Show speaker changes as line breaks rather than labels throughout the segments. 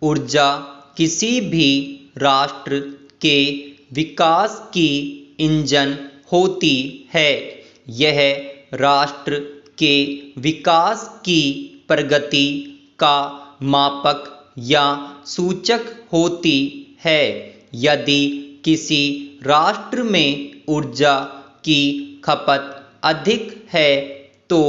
ऊर्जा किसी भी राष्ट्र के विकास की इंजन होती है। यह राष्ट्र के विकास की प्रगति का मापक या सूचक होती है। यदि किसी राष्ट्र में ऊर्जा की खपत अधिक है तो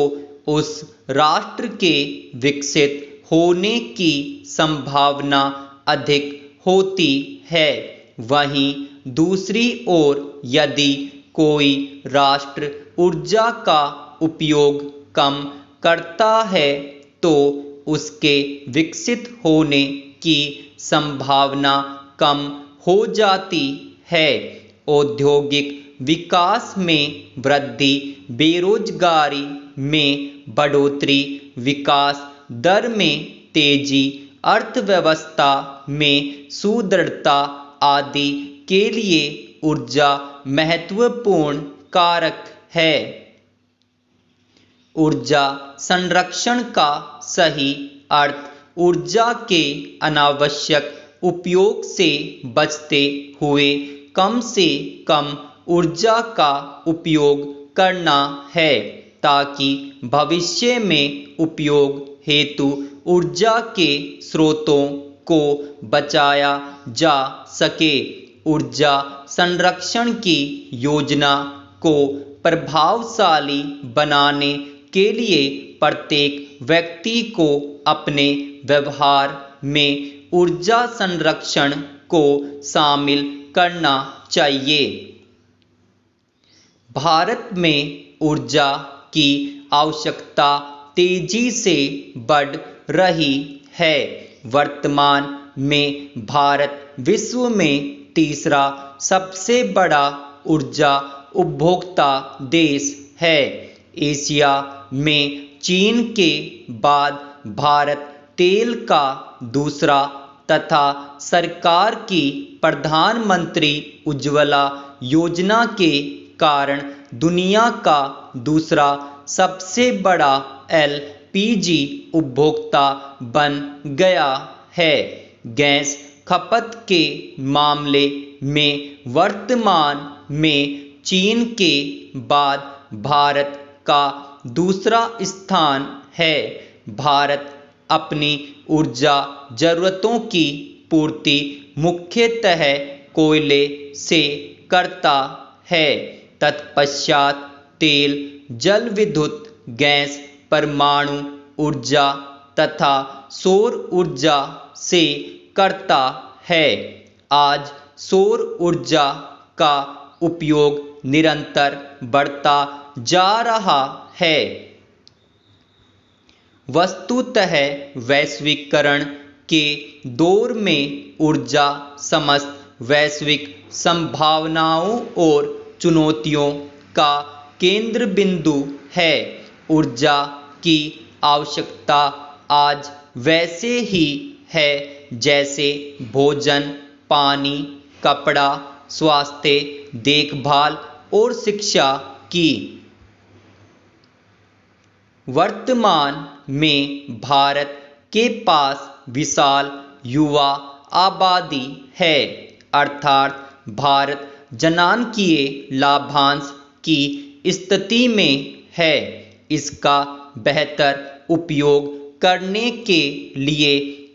उस राष्ट्र के विकसित होने की संभावना अधिक होती है। वहीं दूसरी ओर यदि कोई राष्ट्र ऊर्जा का उपयोग कम करता है तो उसके विकसित होने की संभावना कम हो जाती है। औद्योगिक विकास में वृद्धि, बेरोजगारी में बढ़ोतरी, विकास दर में तेजी, अर्थव्यवस्था में सुदृढ़ता आदि के लिए ऊर्जा महत्वपूर्ण कारक है। ऊर्जा संरक्षण का सही अर्थ ऊर्जा के अनावश्यक उपयोग से बचते हुए कम से कम ऊर्जा का उपयोग करना है ताकि भविष्य में उपयोग हेतु ऊर्जा के स्रोतों को बचाया जा सके। ऊर्जा संरक्षण की योजना को प्रभावशाली बनाने के लिए प्रत्येक व्यक्ति को अपने व्यवहार में ऊर्जा संरक्षण को शामिल करना चाहिए। भारत में ऊर्जा की आवश्यकता तेजी से बढ़ रही है। वर्तमान में भारत विश्व में तीसरा सबसे बड़ा ऊर्जा उपभोक्ता देश है। एशिया में चीन के बाद भारत तेल का दूसरा तथा सरकार की प्रधानमंत्री उज्ज्वला योजना के कारण दुनिया का दूसरा सबसे बड़ा एलपीजी उपभोक्ता बन गया है। गैस खपत के मामले में वर्तमान में चीन के बाद भारत का दूसरा स्थान है। भारत अपनी ऊर्जा जरूरतों की पूर्ति मुख्यतः कोयले से करता है। तत्पश्चात तेल, जल विद्युत, गैस, परमाणु ऊर्जा तथा सौर ऊर्जा से करता है। आज सौर ऊर्जा का उपयोग निरंतर बढ़ता जा रहा है। वस्तुतः वैश्वीकरण के दौर में ऊर्जा समस्त वैश्विक संभावनाओं और चुनौतियों का केंद्र बिंदु है। ऊर्जा की आवश्यकता आज वैसे ही है जैसे भोजन, पानी, कपड़ा, स्वास्थ्य देखभाल और शिक्षा की। वर्तमान में भारत के पास विशाल युवा आबादी है, अर्थात भारत जनांकीय लाभांश की स्थिति में है। इसका बेहतर उपयोग करने के लिए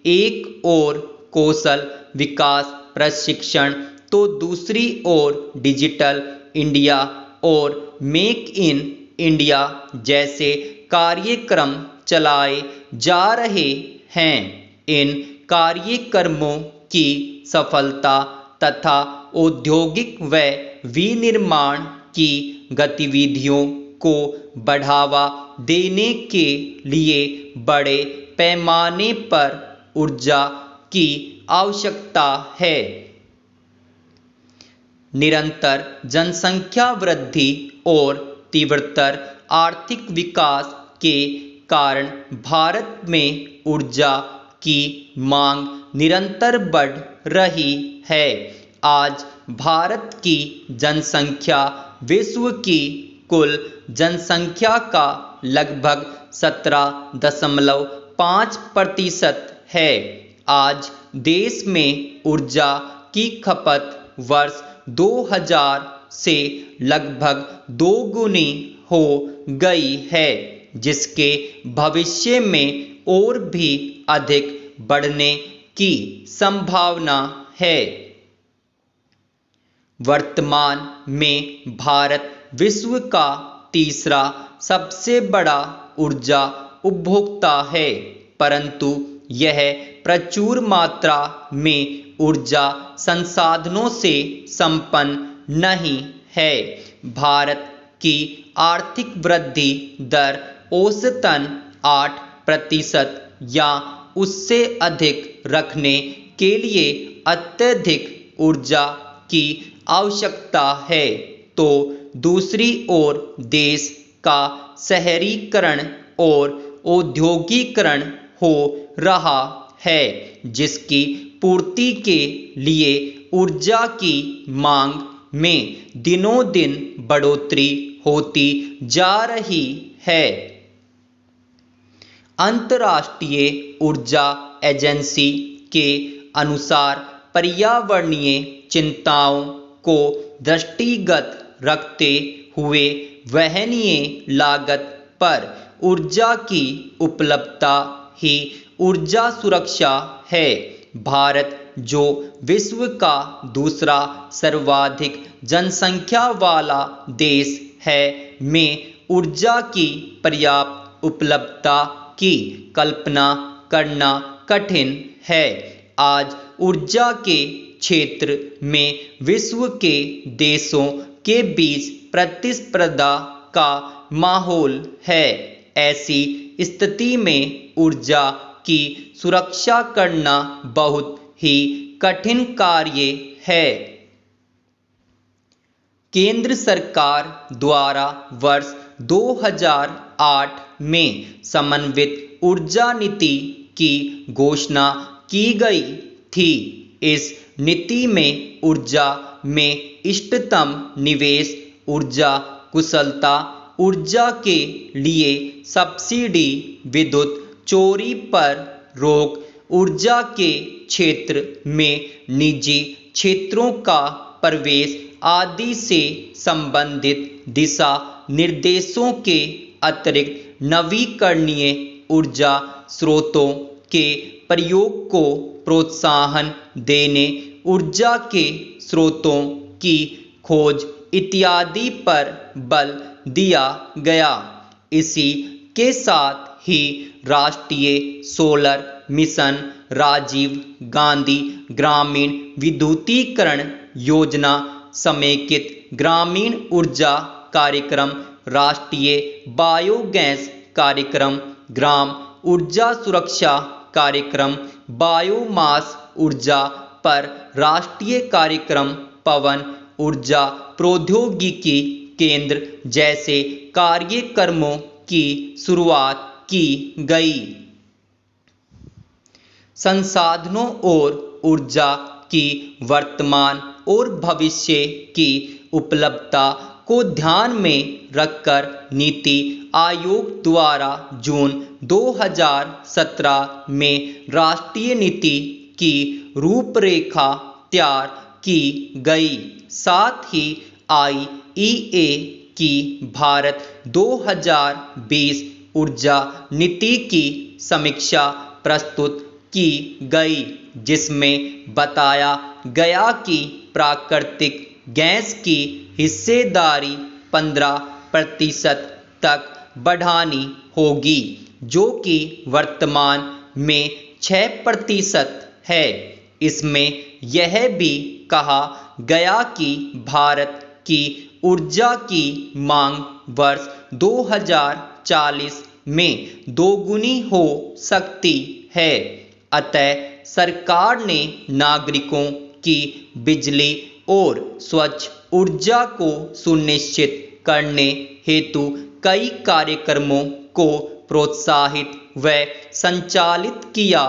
एक ओर कौशल विकास प्रशिक्षण तो दूसरी ओर डिजिटल इंडिया और मेक इन इंडिया जैसे कार्यक्रम चलाए जा रहे हैं। इन कार्यक्रमों की सफलता तथा औद्योगिक व विनिर्माण की गतिविधियों को बढ़ावा देने के लिए बड़े पैमाने पर ऊर्जा की आवश्यकता है। निरंतर जनसंख्या वृद्धि और तीव्रतर आर्थिक विकास के कारण भारत में ऊर्जा की मांग निरंतर बढ़ रही है। आज भारत की जनसंख्या विश्व की कुल जनसंख्या का लगभग 17.5% है। आज देश में ऊर्जा की खपत वर्ष 2000 से लगभग दोगुनी हो गई है, जिसके भविष्य में और भी अधिक बढ़ने की संभावना है। वर्तमान में भारत विश्व का तीसरा सबसे बड़ा ऊर्जा उपभोक्ता है, परंतु यह प्रचुर मात्रा में ऊर्जा संसाधनों से संपन्न नहीं है। भारत की आर्थिक वृद्धि दर औसतन 8% या उससे अधिक रखने के लिए अत्यधिक ऊर्जा की आवश्यकता है, तो दूसरी ओर देश का शहरीकरण और औद्योगिकरण हो रहा है, जिसकी पूर्ति के लिए ऊर्जा की मांग में दिनों दिन बढ़ोतरी होती जा रही है। अंतर्राष्ट्रीय ऊर्जा एजेंसी के अनुसार पर्यावरणीय चिंताओं को दृष्टिगत रखते हुए वहनीय लागत पर ऊर्जा की उपलब्धता ही ऊर्जा सुरक्षा है। भारत, जो विश्व का दूसरा सर्वाधिक जनसंख्या वाला देश है, में ऊर्जा की पर्याप्त उपलब्धता की कल्पना करना कठिन है। आज ऊर्जा के क्षेत्र में विश्व के देशों के बीच प्रतिस्पर्धा का माहौल है। ऐसी स्थिति में ऊर्जा की सुरक्षा करना बहुत ही कठिन कार्य है। केंद्र सरकार द्वारा वर्ष 2008 में समन्वित ऊर्जा नीति की घोषणा की गई थी। इस नीति में ऊर्जा में इष्टतम निवेश, ऊर्जा कुशलता, ऊर्जा के लिए सब्सिडी, विद्युत चोरी पर रोक, ऊर्जा के क्षेत्र में निजी क्षेत्रों का प्रवेश आदि से संबंधित दिशा निर्देशों के अतिरिक्त नवीकरणीय ऊर्जा स्रोतों के प्रयोग को प्रोत्साहन देने, ऊर्जा के स्रोतों की खोज इत्यादि पर बल दिया गया। इसी के साथ ही राष्ट्रीय सोलर मिशन, राजीव गांधी ग्रामीण विद्युतीकरण योजना, समेकित ग्रामीण ऊर्जा कार्यक्रम, राष्ट्रीय बायोगैस कार्यक्रम, ग्राम ऊर्जा सुरक्षा कार्यक्रम, बायोमास ऊर्जा पर राष्ट्रीय कार्यक्रम, पवन ऊर्जा प्रौद्योगिकी केंद्र जैसे कार्यक्रमों की शुरुआत की गई। संसाधनों और ऊर्जा की वर्तमान और भविष्य की उपलब्धता को ध्यान में रखकर नीति आयोग द्वारा जून 2017 में राष्ट्रीय नीति की रूपरेखा तैयार की गई। साथ ही IEA की भारत 2020 ऊर्जा नीति की समीक्षा प्रस्तुत की गई, जिसमें बताया गया कि प्राकृतिक गैस की हिस्सेदारी 15% तक बढ़ानी होगी, जो कि वर्तमान में 6% है। इसमें यह भी कहा गया कि भारत की ऊर्जा की मांग वर्ष 2040 में दोगुनी हो सकती है। अतः सरकार ने नागरिकों की बिजली और स्वच्छ ऊर्जा को सुनिश्चित करने हेतु कई कार्यक्रमों को प्रोत्साहित व संचालित किया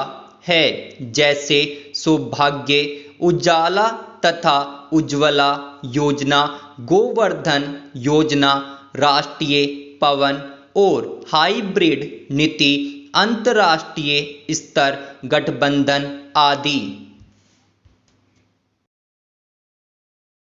है, जैसे सौभाग्य उजाला तथा उज्ज्वला योजना, गोवर्धन योजना, राष्ट्रीय पवन और हाइब्रिड नीति अंतर्राष्ट्रीय स्तर गठबंधन आदि।